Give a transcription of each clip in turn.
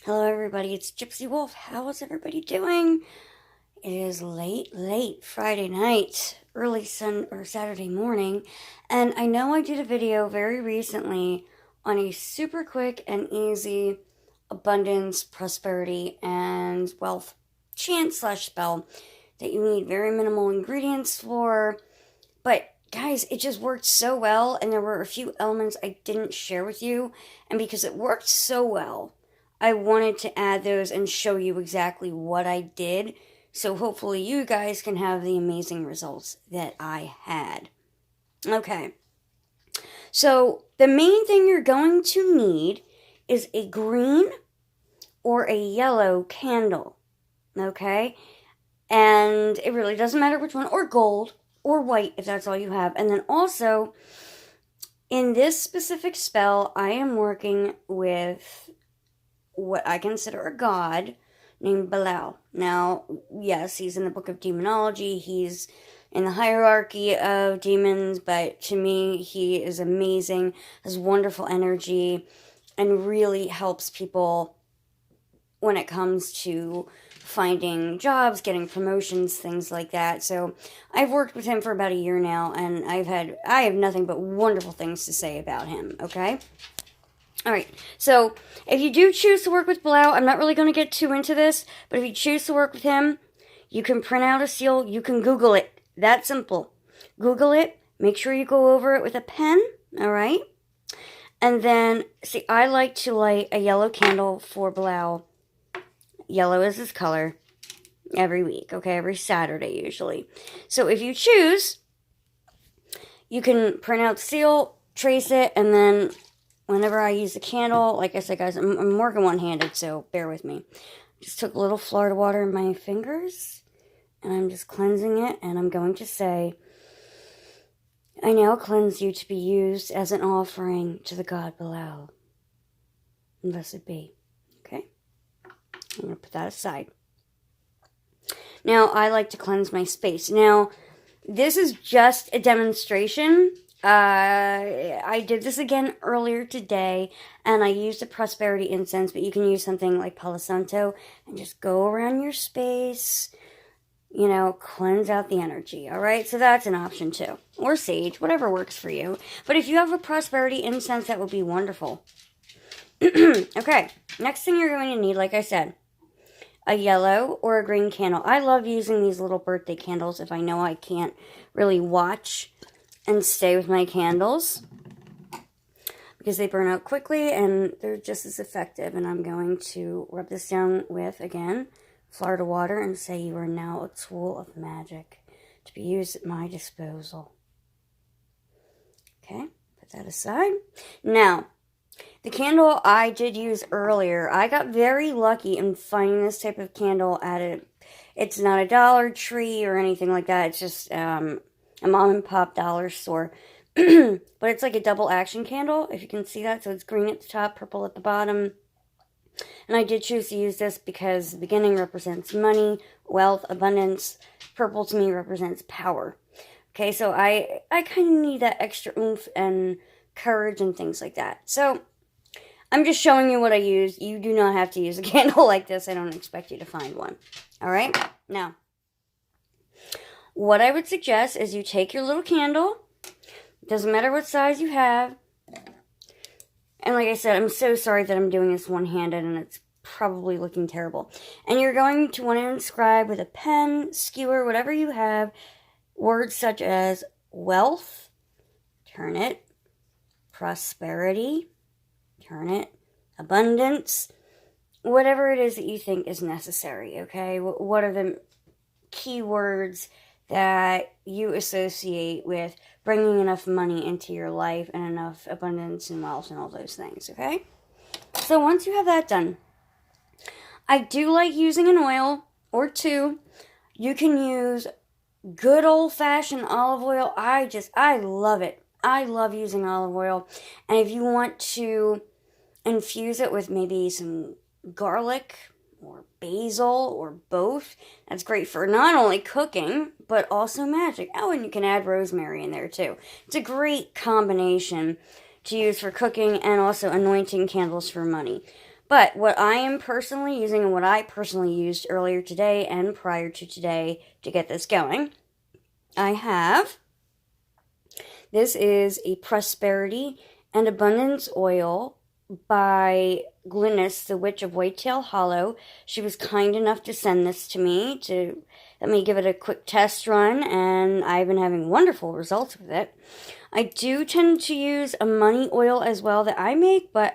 Hello everybody, it's Gypsy Wolf. How is everybody doing? It is late Friday night, early Saturday morning, and I know I did a video very recently on a super quick and easy abundance, prosperity, and wealth chant slash spell that you need very minimal ingredients for. But guys, it just worked so well, and there were a few elements I didn't share with you, and because it worked so well, I wanted to add those and show you exactly what I did, so hopefully you guys can have the amazing results that I had. Okay, so the main thing you're going to need is a green or a yellow candle, okay? And it really doesn't matter which one, or gold, or white if that's all you have. And then also, in this specific spell, I am working with what I consider a god named Belial. Now, yes, he's in the book of demonology, he's in the hierarchy of demons, but to me, he is amazing, has wonderful energy, and really helps people when it comes to finding jobs, getting promotions, things like that. So I've worked with him for about a year now, and I have nothing but wonderful things to say about him, okay? Alright, so if you do choose to work with Belial, I'm not really going to get too into this, but if you choose to work with him, you can print out a seal, you can Google it. That simple. Google it, make sure you go over it with a pen, alright? And then, see, I like to light a yellow candle for Belial. Yellow is his color. Every week, okay? Every Saturday, usually. So if you choose, you can print out the seal, trace it, and then whenever I use the candle, like I said, guys, I'm working one-handed, so bear with me. Just took a little Florida water in my fingers, and I'm just cleansing it, and I'm going to say, I now cleanse you to be used as an offering to the god Belial. And thus it be. Okay? I'm going to put that aside. Now, I like to cleanse my space. Now, this is just a demonstration. I did this again earlier today, and I used a prosperity incense, but you can use something like Palo Santo and just go around your space, you know, cleanse out the energy, alright? So that's an option too. Or sage, whatever works for you. But if you have a prosperity incense, that would be wonderful. Okay, next thing you're going to need, like I said, a yellow or a green candle. I love using these little birthday candles if I know I can't really watch and stay with my candles, because they burn out quickly and they're just as effective. And I'm going to rub this down with, again, Florida water and say, you are now a tool of magic to be used at my disposal. Okay, put that aside. Now, the candle I did use earlier, I got very lucky in finding this type of candle at it's not a Dollar Tree or anything like that. It's just a mom and pop dollar store. But it's like a double action candle, if you can see that. So it's green at the top, purple at the bottom. And I did choose to use this because the beginning represents money, wealth, abundance. Purple to me represents power. Okay, so I kind of need that extra oomph and courage and things like that. So I'm just showing you what I use. You do not have to use a candle like this. I don't expect you to find one. Alright? Now, what I would suggest is you take your little candle. It doesn't matter what size you have. And like I said, I'm so sorry that I'm doing this one-handed and it's probably looking terrible. And you're going to want to inscribe with a pen, skewer, whatever you have, words such as wealth, turn it, prosperity, turn it, abundance, whatever it is that you think is necessary, okay? What are the key words that you associate with bringing enough money into your life and enough abundance and wealth and all those things, okay? So once you have that done, I do like using an oil or two. You can use good old-fashioned olive oil. I love it. I love using olive oil. And if you want to infuse it with maybe some garlic or basil or both, that's great for not only cooking, but also magic. Oh, and you can add rosemary in there too. It's a great combination to use for cooking and also anointing candles for money. But what I am personally using and what I personally used earlier today and prior to today to get this going, I have, this is a Prosperity and Abundance Oil by Glynis, the Witch of Whitetail Hollow. She was kind enough to send this to me to let me give it a quick test run, and I've been having wonderful results with it. I do tend to use a money oil as well that I make, but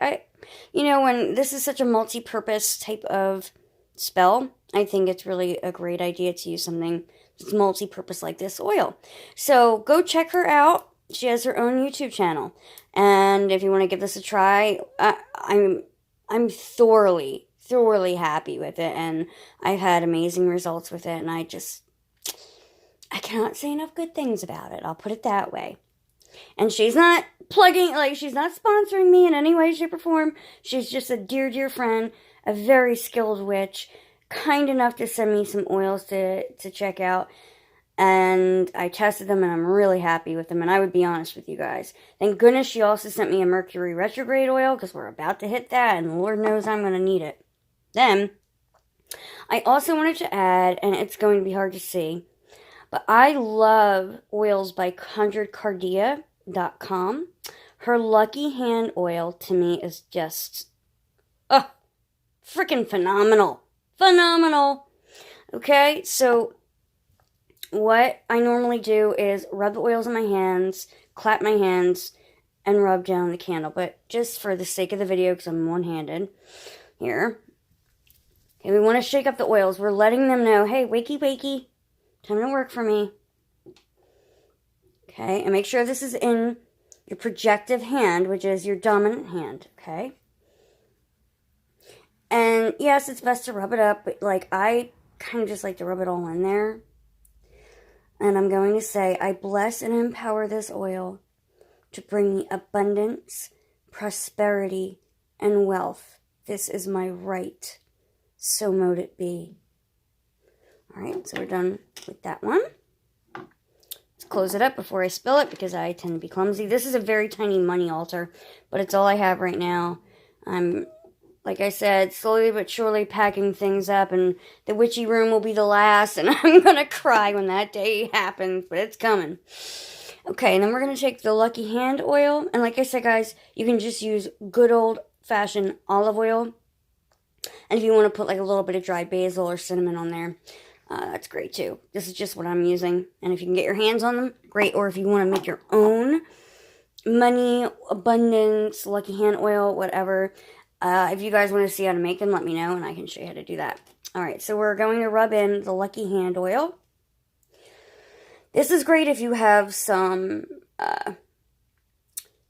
when this is such a multi-purpose type of spell, I think it's really a great idea to use something that's multi-purpose like this oil. So go check her out. She has her own YouTube channel, and if you want to give this a try, I'm thoroughly happy with it, and I've had amazing results with it, and I cannot say enough good things about it. I'll put it that way. And she's not she's not sponsoring me in any way, shape, or form. She's just a dear friend, a very skilled witch, kind enough to send me some oils to check out. And I tested them, and I'm really happy with them. And I would be honest with you guys. Thank goodness she also sent me a Mercury retrograde oil, because we're about to hit that, and Lord knows I'm going to need it. Then, I also wanted to add, and it's going to be hard to see, but I love oils by ConjuredCardia.com. Her Lucky Hand oil, to me, is just, freaking phenomenal. Phenomenal. Okay, so what I normally do is rub the oils in my hands, clap my hands, and rub down the candle. But just for the sake of the video, because I'm one-handed, here. Okay, we want to shake up the oils. We're letting them know, hey, wakey, time to work for me. Okay, and make sure this is in your projective hand, which is your dominant hand, okay? And yes, it's best to rub it up, but I kind of just like to rub it all in there. And I'm going to say, I bless and empower this oil to bring me abundance, prosperity, and wealth. This is my right. So mote it be. Alright, so we're done with that one. Let's close it up before I spill it, because I tend to be clumsy. This is a very tiny money altar, but it's all I have right now. I'm, like I said, slowly but surely packing things up, and the witchy room will be the last, and I'm going to cry when that day happens, but it's coming. Okay, and then we're going to take the Lucky Hand oil, and like I said, guys, you can just use good old-fashioned olive oil, and if you want to put a little bit of dried basil or cinnamon on there, that's great too. This is just what I'm using, and if you can get your hands on them, great, or if you want to make your own money, abundance, Lucky Hand oil, whatever. If you guys want to see how to make them, let me know, and I can show you how to do that. Alright, so we're going to rub in the Lucky Hand oil. This is great if you have some,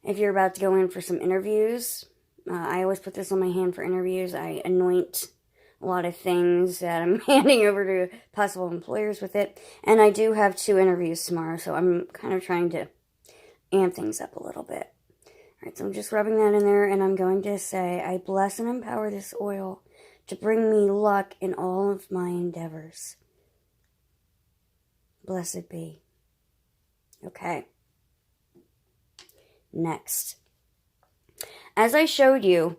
if you're about to go in for some interviews. I always put this on my hand for interviews. I anoint a lot of things that I'm handing over to possible employers with it. And I do have 2 interviews tomorrow, so I'm kind of trying to amp things up a little bit. Alright, so I'm just rubbing that in there, and I'm going to say, I bless and empower this oil to bring me luck in all of my endeavors. Blessed be. Okay. Next. As I showed you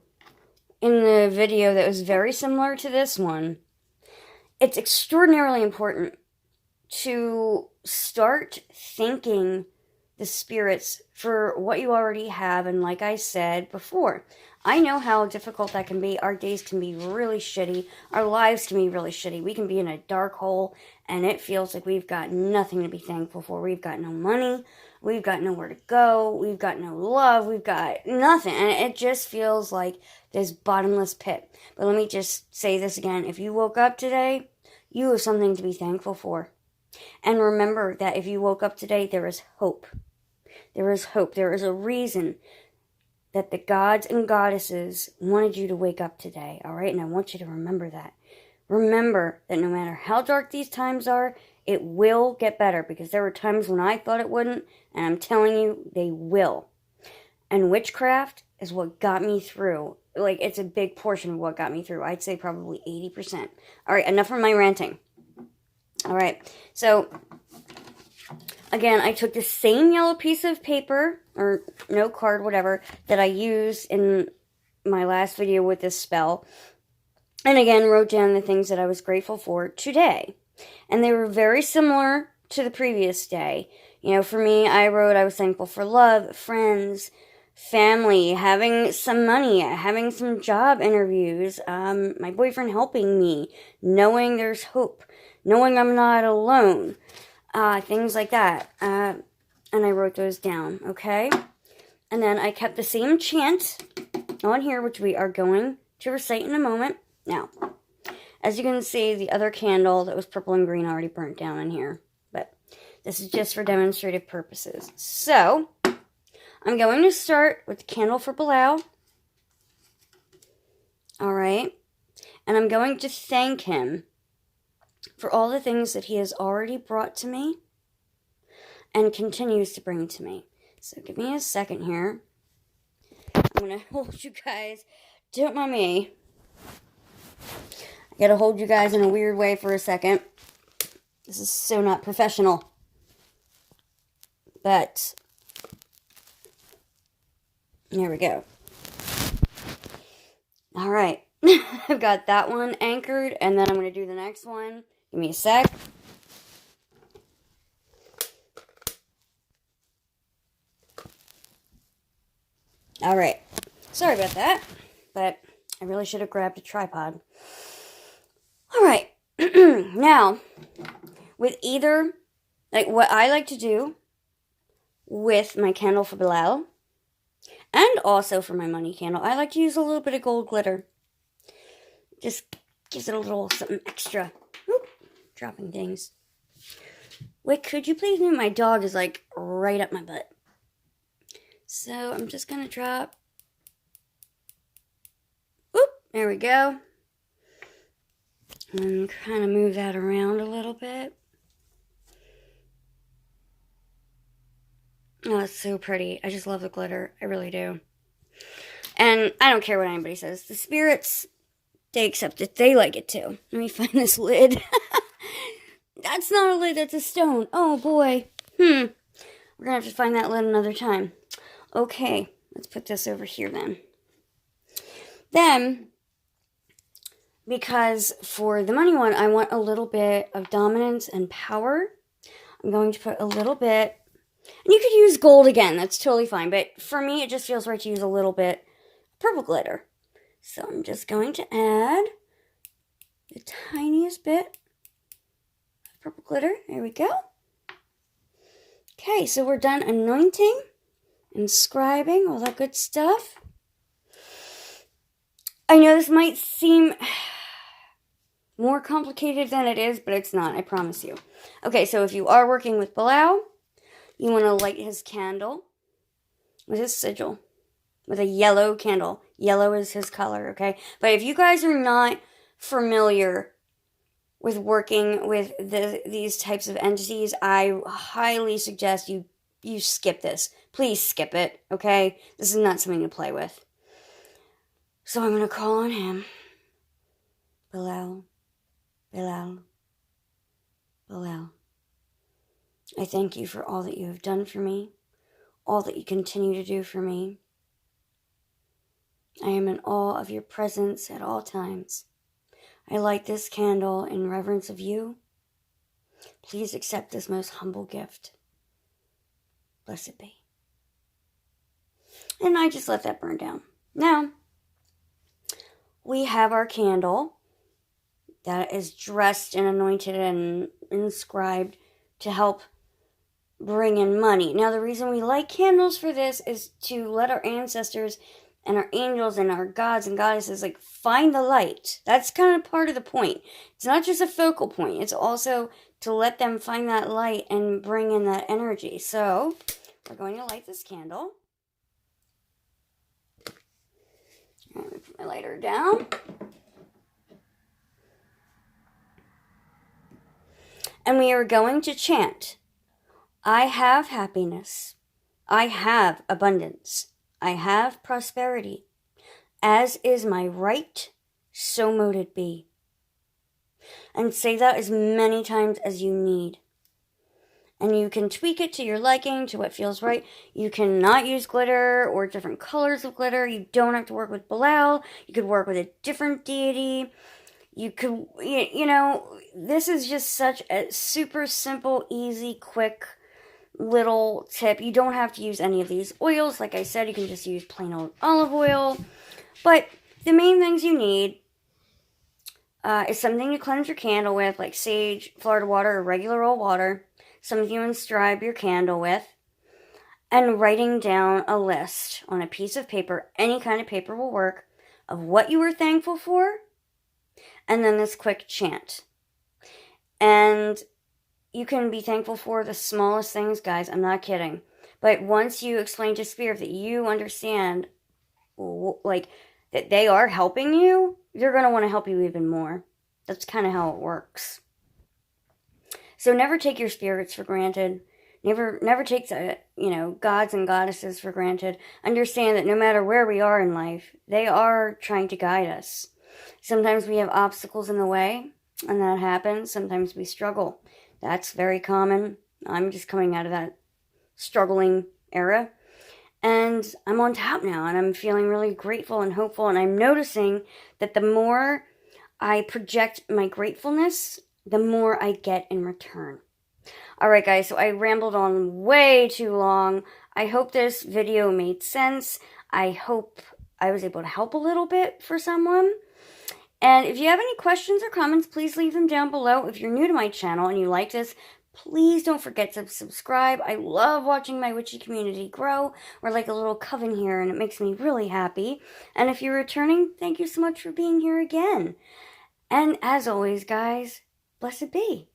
in the video that was very similar to this one, it's extraordinarily important to start thanking the spirits for what you already have. And like I said before, I know how difficult that can be. Our days can be really shitty. Our lives can be really shitty. We can be in a dark hole, and it feels like we've got nothing to be thankful for. We've got no money. We've got nowhere to go. We've got no love. We've got nothing. And it just feels like this bottomless pit. But let me just say this again. If you woke up today, you have something to be thankful for. And remember that if you woke up today, there is hope. There is hope. There is a reason that the gods and goddesses wanted you to wake up today, all right? And I want you to remember that. Remember that no matter how dark these times are, it will get better, because there were times when I thought it wouldn't, and I'm telling you, they will. And witchcraft is what got me through. It's a big portion of what got me through. I'd say probably 80%. All right, enough of my ranting. All right, so again, I took the same yellow piece of paper, or note card, whatever, that I used in my last video with this spell. And again, wrote down the things that I was grateful for today. And they were very similar to the previous day. You know, for me, I wrote I was thankful for love, friends, family, having some money, having some job interviews, my boyfriend helping me, knowing there's hope, knowing I'm not alone, things like that. And I wrote those down, okay? And then I kept the same chant on here, which we are going to recite in a moment. Now, as you can see, the other candle that was purple and green already burnt down in here. But this is just for demonstrative purposes. So, I'm going to start with the candle for Belial. Alright. And I'm going to thank him for all the things that he has already brought to me and continues to bring to me. So give me a second here. I'm going to hold you guys. Don't mind me. I gotta hold you guys in a weird way for a second. This is so not professional. But there we go. Alright. I've got that one anchored, and then I'm going to do the next one. Give me a sec. Alright. Sorry about that, but I really should have grabbed a tripod. Alright. Now, with either, like what I like to do with my candle for Belial, and also for my money candle, I like to use a little bit of gold glitter. Just gives it a little something extra. Oop, dropping things. Wait, could you please move? My dog is like right up my butt. So I'm just going to drop. Oop, there we go. And kind of move that around a little bit. Oh, it's so pretty. I just love the glitter. I really do. And I don't care what anybody says. The spirits, they accept it. They like it too. Let me find this lid. That's not a lid, that's a stone. Oh boy. We're gonna have to find that lid another time. Okay, let's put this over here then. Then, because for the money one, I want a little bit of dominance and power. I'm going to put a little bit, and you could use gold again, that's totally fine. But for me, it just feels right to use a little bit of purple glitter. So I'm just going to add the tiniest bit of purple glitter. There we go. Okay, so we're done anointing and scribing, all that good stuff. I know this might seem more complicated than it is, but it's not, I promise you. Okay, so if you are working with Belial, you want to light his candle with his sigil, with a yellow candle. Yellow is his color, okay? But if you guys are not familiar with working with these types of entities, I highly suggest you skip this. Please skip it, okay? This is not something to play with. So I'm going to call on him. Belial, Belial, Belial. I thank you for all that you have done for me, all that you continue to do for me. I am in awe of your presence at all times. I light this candle in reverence of you. Please accept this most humble gift. Blessed be. And I just let that burn down. Now, we have our candle that is dressed and anointed and inscribed to help bring in money. Now, the reason we light candles for this is to let our ancestors and our angels and our gods and goddesses like find the light. That's kind of part of the point. It's not just a focal point. It's also to let them find that light and bring in that energy. So, we're going to light this candle. I'm going to put my lighter down. And we are going to chant, I have happiness. I have abundance. I have prosperity. As is my right, so mote it be. And say that as many times as you need. And you can tweak it to your liking, to what feels right. You cannot use glitter or different colors of glitter. You don't have to work with Belial. You could work with a different deity. You could, you know, this is just such a super simple, easy, quick little tip. You don't have to use any of these oils. Like I said, you can just use plain old olive oil. But the main things you need is something to cleanse your candle with, like sage, Florida water, or regular old water. Something you inscribe your candle with. And writing down a list on a piece of paper, any kind of paper will work, of what you were thankful for. And then this quick chant. And you can be thankful for the smallest things, guys. I'm not kidding. But once you explain to Spirit that you understand, like, that they are helping you, they're going to want to help you even more. That's kind of how it works. So never take your spirits for granted. Never take the, gods and goddesses for granted. Understand that no matter where we are in life, they are trying to guide us. Sometimes we have obstacles in the way, and that happens. Sometimes we struggle. That's very common. I'm just coming out of that struggling era. And I'm on top now, and I'm feeling really grateful and hopeful, and I'm noticing that the more I project my gratefulness, the more I get in return. Alright guys, so I rambled on way too long. I hope this video made sense. I hope I was able to help a little bit for someone. And if you have any questions or comments, please leave them down below. If you're new to my channel and you like this, please don't forget to subscribe. I love watching my witchy community grow. We're like a little coven here, and it makes me really happy. And if you're returning, thank you so much for being here again. And as always, guys, blessed be.